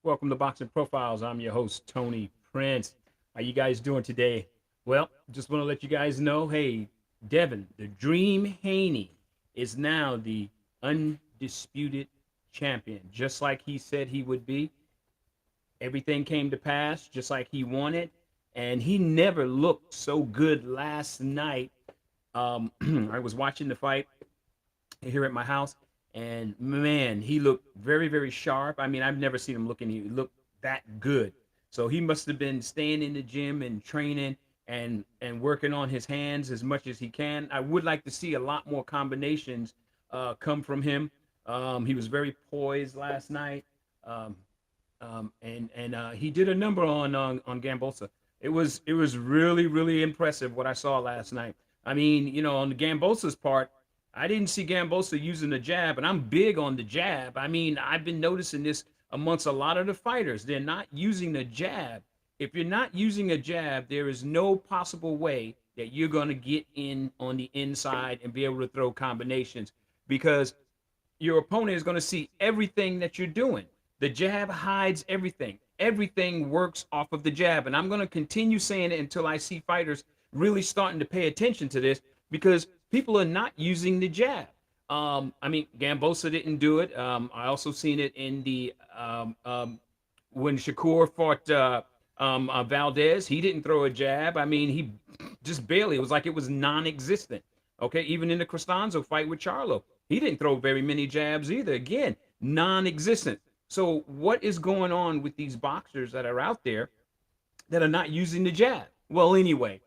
Welcome to Boxing Profiles. I'm your host, Tony Prince. How you guys doing today? Well, just want to let you guys know, hey, Devin, the Dream Haney, is now the undisputed champion, just like he said he would be. Everything came to pass just like he wanted, and he never looked so good last night. I was watching the fight here at my house, and man, he looked very, very sharp. I mean, I've never seen him looking. He looked that good. So he must have been staying in the gym and training and working on his hands as much as he can. I would like to see a lot more combinations come from him. He was very poised last night, um, and he did a number on Gambosa. It was really, really impressive what I saw last night. I mean, on the Gambosa's part, I didn't see Gambosa using the jab, and I'm big on the jab. I mean, I've been noticing this amongst a lot of the fighters. They're not using the jab. If you're not using a jab, there is no possible way that you're going to get in on the inside and be able to throw combinations because your opponent is going to see everything that you're doing. The jab hides everything. Everything works off of the jab. And I'm going to continue saying it until I see fighters really starting to pay attention to this because people are not using the jab. I mean, Gambosa didn't do it. I also seen it in the when Shakur fought Valdez. He didn't throw a jab. I mean, he just barely. It was like it was non-existent. Okay, even in the Costanzo fight with Charlo, he didn't throw very many jabs either. Again, non-existent. So what is going on with these boxers that are out there that are not using the jab? Well, anyway,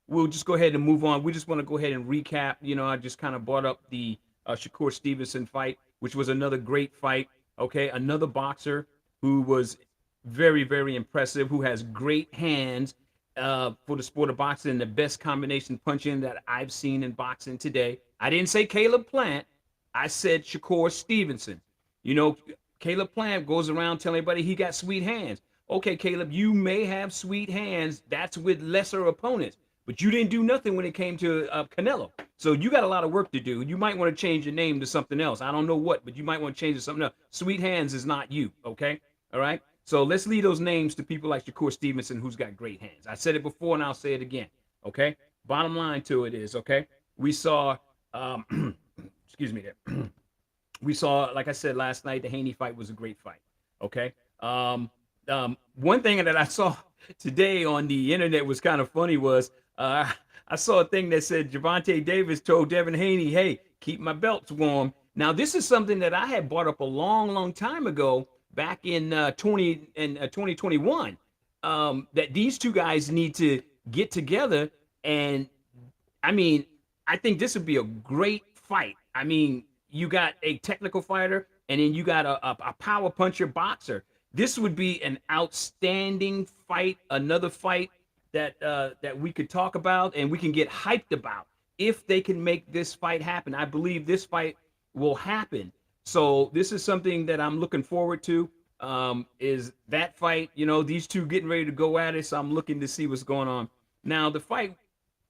we'll just go ahead and move on. We just want to go ahead and recap. I just kind of brought up the Shakur Stevenson fight, which was another great fight. Okay, another boxer who was very, very impressive, who has great hands for the sport of boxing, the best combination punching that I've seen in boxing today. I didn't say Caleb Plant. I said Shakur Stevenson. Caleb Plant goes around telling everybody he got sweet hands. Okay, Caleb, you may have sweet hands. That's with lesser opponents. But you didn't do nothing when it came to Canelo. So you got a lot of work to do. You might want to change your name to something else. I don't know what, but you might want to change it to something else. Sweet hands is not you, okay? All right? So let's leave those names to people like Shakur Stevenson, who's got great hands. I said it before, and I'll say it again, okay? Bottom line to it is, okay, we saw, excuse me there. We saw, like I said last night, the Haney fight was a great fight, okay? One thing that I saw today on the internet was kind of funny was I saw a thing that said Gervonta Davis told Devin Haney, hey, keep my belts warm. Now, this is something that I had brought up a long, long time ago, back in 2021, that these two guys need to get together. And, I mean, I think this would be a great fight. I mean, you got a technical fighter, and then you got a power puncher boxer. This would be an outstanding fight, another fight that we could talk about and we can get hyped about if they can make this fight happen. I believe this fight will happen. So this is something that I'm looking forward to. Is that fight? These two getting ready to go at it. So I'm looking to see what's going on. Now the fight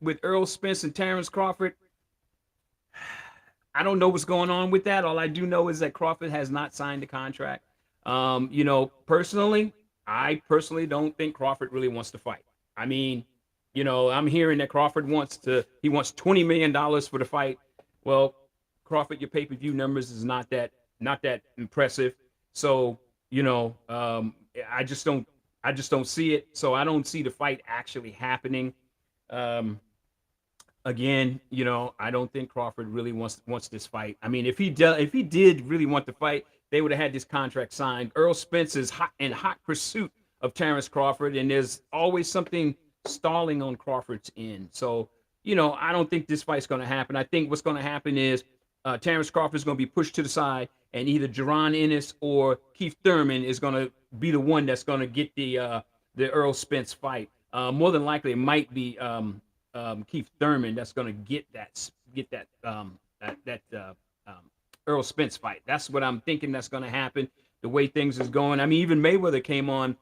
with Errol Spence and Terence Crawford. I don't know what's going on with that. All I do know is that Crawford has not signed the contract. Personally, I personally don't think Crawford really wants to fight. I mean, I'm hearing that Crawford wants $20 million for the fight. Well, Crawford, your pay-per-view numbers is not that impressive. So, I just don't see it. So I don't see the fight actually happening. Again, I don't think Crawford really wants this fight. I mean, if he did really want the fight, they would have had this contract signed. Errol Spence is in hot pursuit of Terence Crawford, and there's always something stalling on Crawford's end. So, I don't think this fight's going to happen. I think what's going to happen is Terence Crawford is going to be pushed to the side, and either Jaron Ennis or Keith Thurman is going to be the one that's going to get the Errol Spence fight. More than likely, it might be Keith Thurman that's going to get that Errol Spence fight. That's what I'm thinking that's going to happen. The way things is going. I mean, even Mayweather came on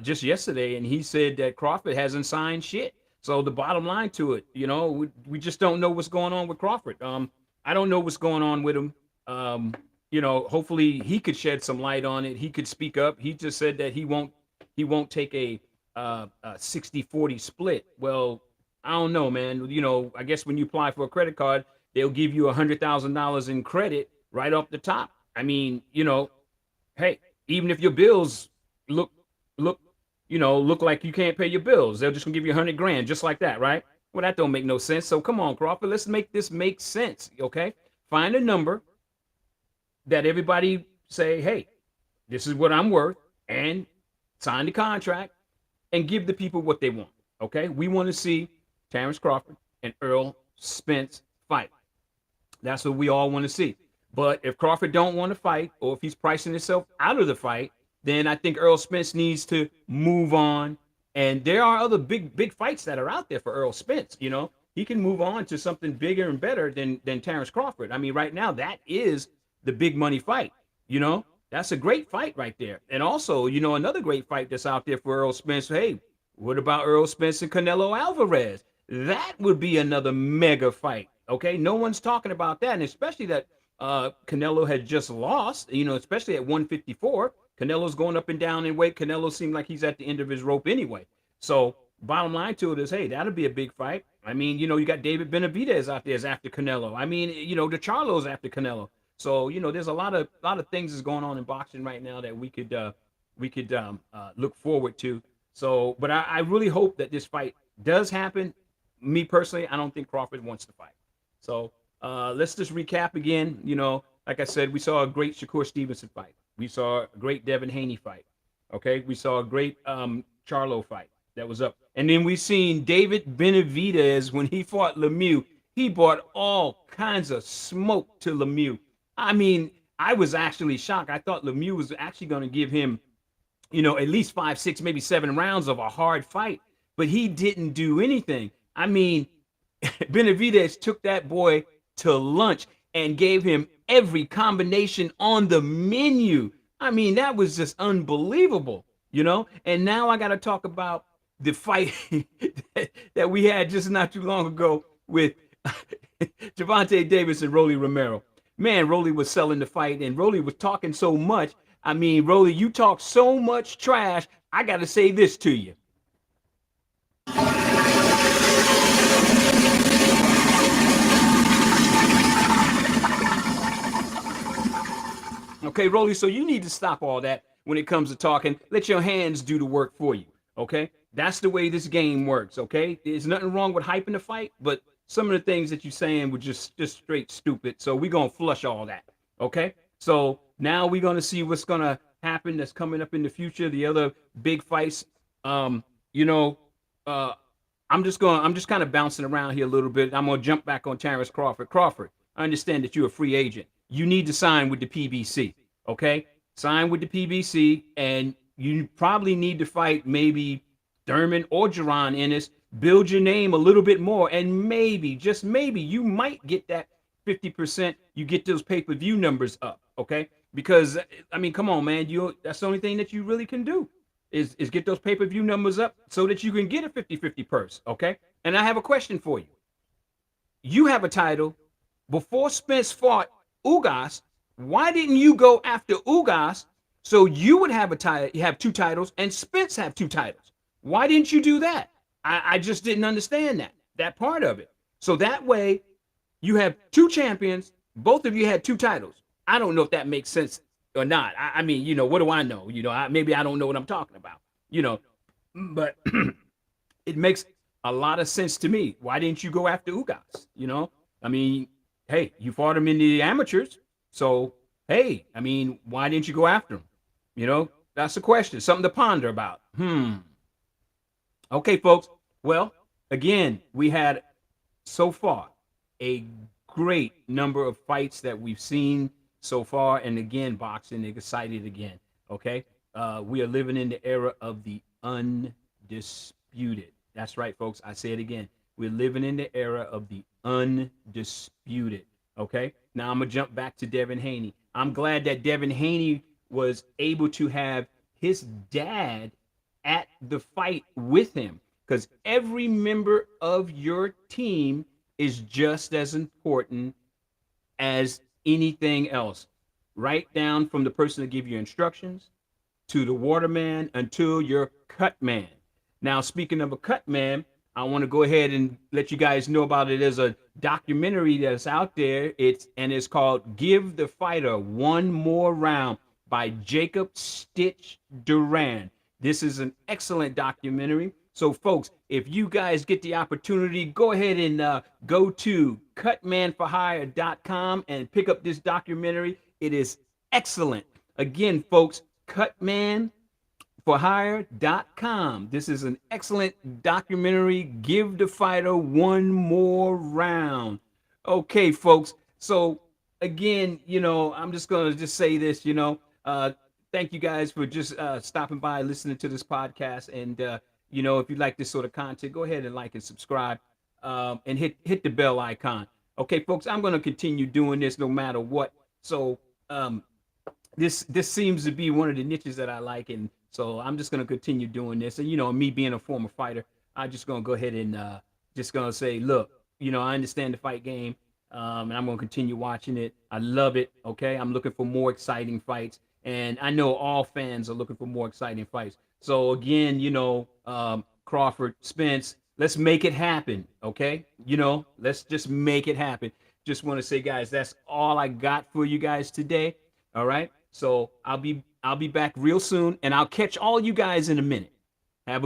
just yesterday, and he said that Crawford hasn't signed shit. So the bottom line to it, we just don't know what's going on with Crawford. I don't know what's going on with him. hopefully he could shed some light on it. He could speak up. He just said that he won't take a 60-40 split. Well, I don't know, man. I guess when you apply for a credit card, they'll give you $100,000 in credit right off the top. I mean, hey, even if your bills look look look like you can't pay your bills, they're just gonna give you 100 grand just like that, right? Well, that don't make no sense. So come on, Crawford, let's make this make sense, okay? Find a number that everybody say, hey, this is what I'm worth, and sign the contract and give the people what they want. Okay, we want to see Terence Crawford and Errol Spence fight. That's what we all want to see. But if Crawford don't want to fight, or if he's pricing himself out of the fight, then I think Errol Spence needs to move on. And there are other big fights that are out there for Errol Spence. He can move on to something bigger and better than Terence Crawford. I mean, right now that is the big money fight. That's a great fight right there. And also, another great fight that's out there for Errol Spence. Hey, what about Errol Spence and Canelo Alvarez? That would be another mega fight. Okay, no one's talking about that, and especially that Canelo had just lost. Especially at 154, Canelo's going up and down in weight. Canelo seemed like he's at the end of his rope anyway. So bottom line to it is, hey, that'll be a big fight. I mean, you got David Benavidez out there is after Canelo. I mean, the Charlo's after Canelo. So there's a lot of things that's going on in boxing right now that we could look forward to. So, but I really hope that this fight does happen. Me personally, I don't think Crawford wants to fight. So let's just recap again. Like I said, we saw a great Shakur Stevenson fight. We saw a great Devin Haney fight. Okay, we saw a great Charlo fight that was up, and then we seen David Benavidez when he fought Lemieux. He brought all kinds of smoke to Lemieux. I mean, I was actually shocked. I thought Lemieux was actually going to give him, at least 5, 6, maybe 7 rounds of a hard fight, but he didn't do anything. I mean, Benavidez took that boy to lunch and gave him every combination on the menu. I mean, that was just unbelievable, And now I got to talk about the fight that we had just not too long ago with Gervonta Davis and Rolly Romero. Man, Rolly was selling the fight, and Rolly was talking so much. I mean, Rolly, you talk so much trash. I got to say this to you. Okay, Rolly, so you need to stop all that when it comes to talking. Let your hands do the work for you, okay? That's the way this game works, okay? There's nothing wrong with hyping the fight, but some of the things that you're saying were just straight stupid. So we're going to flush all that, okay? So now we're going to see what's going to happen that's coming up in the future, the other big fights. I'm just kind of bouncing around here a little bit. I'm going to jump back on Terence Crawford. Crawford, I understand that you're a free agent. You need to sign with the PBC, okay? Sign with the PBC, and you probably need to fight maybe Thurman or Jaron Ennis. Build your name a little bit more, and maybe, just maybe, you might get that 50%. You get those pay-per-view numbers up, okay? Because, I mean, come on, man. That's the only thing that you really can do is get those pay-per-view numbers up so that you can get a 50-50 purse, okay? And I have a question for you. You have a title. Before Spence fought Ugas, why didn't you go after Ugas so you would have a title? You have 2 titles, and Spence have 2 titles. Why didn't you do that? I just didn't understand that part of it. So that way, you have 2 champions. Both of you had 2 titles. I don't know if that makes sense or not. I mean, what do I know? Maybe I don't know what I'm talking about. But it makes a lot of sense to me. Why didn't you go after Ugas? I mean, hey, you fought him in the amateurs. So, hey, I mean, why didn't you go after him? That's the question. Something to ponder about. Okay, folks. Well, again, we had so far a great number of fights that we've seen so far. And again, boxing, excited again. Okay. We are living in the era of the undisputed. That's right, folks. I say it again. We're living in the era of the undisputed. Okay. Now I'm going to jump back to Devin Haney. I'm glad that Devin Haney was able to have his dad at the fight with him, because every member of your team is just as important as anything else. right down from the person to give you instructions to the waterman until your cut man. Now, speaking of a cut man, I want to go ahead and let you guys know about it. There's a documentary that's out there. It's called "Give the Fighter One More Round" by Jacob Stitch Duran. This is an excellent documentary. So, folks, if you guys get the opportunity, go ahead and go to cutmanforhire.com and pick up this documentary. It is excellent. Again, folks, cutmanforhire.com. This is an excellent documentary. Give the fighter one more round. Okay, folks. So again, I'm just gonna just say this. Thank you guys for just stopping by, listening to this podcast, and if you like this sort of content, go ahead and like and subscribe, and hit the bell icon. Okay, folks. I'm gonna continue doing this no matter what. So this seems to be one of the niches that I like, and so I'm just gonna continue doing this. And me being a former fighter, I'm just gonna go ahead and just gonna say, look, I understand the fight game, and I'm gonna continue watching it. I love it. Okay, I'm looking for more exciting fights, and I know all fans are looking for more exciting fights. So again, Crawford, Spence, let's make it happen. Okay, let's just make it happen. Just want to say, guys, that's all I got for you guys today. All right. So I'll be back real soon, and I'll catch all you guys in a minute. Have a good